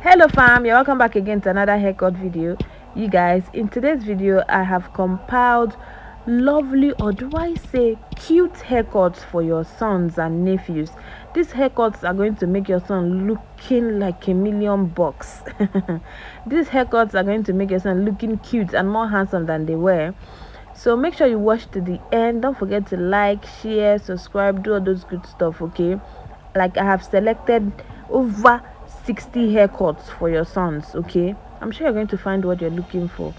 Hello fam, you're welcome back again to another haircut video. You guys, in today's video I have compiled lovely, or do I say cute, haircuts for your sons and nephews. These haircuts are going to make your son looking like $1,000,000. These haircuts are going to make your son looking cute and more handsome than they were. So make sure you watch to the end. Don't forget to like, share, subscribe, do all those good stuff, okay? Like, I have selected over 60 haircuts for your sons, okay? I'm sure you're going to find what you're looking for.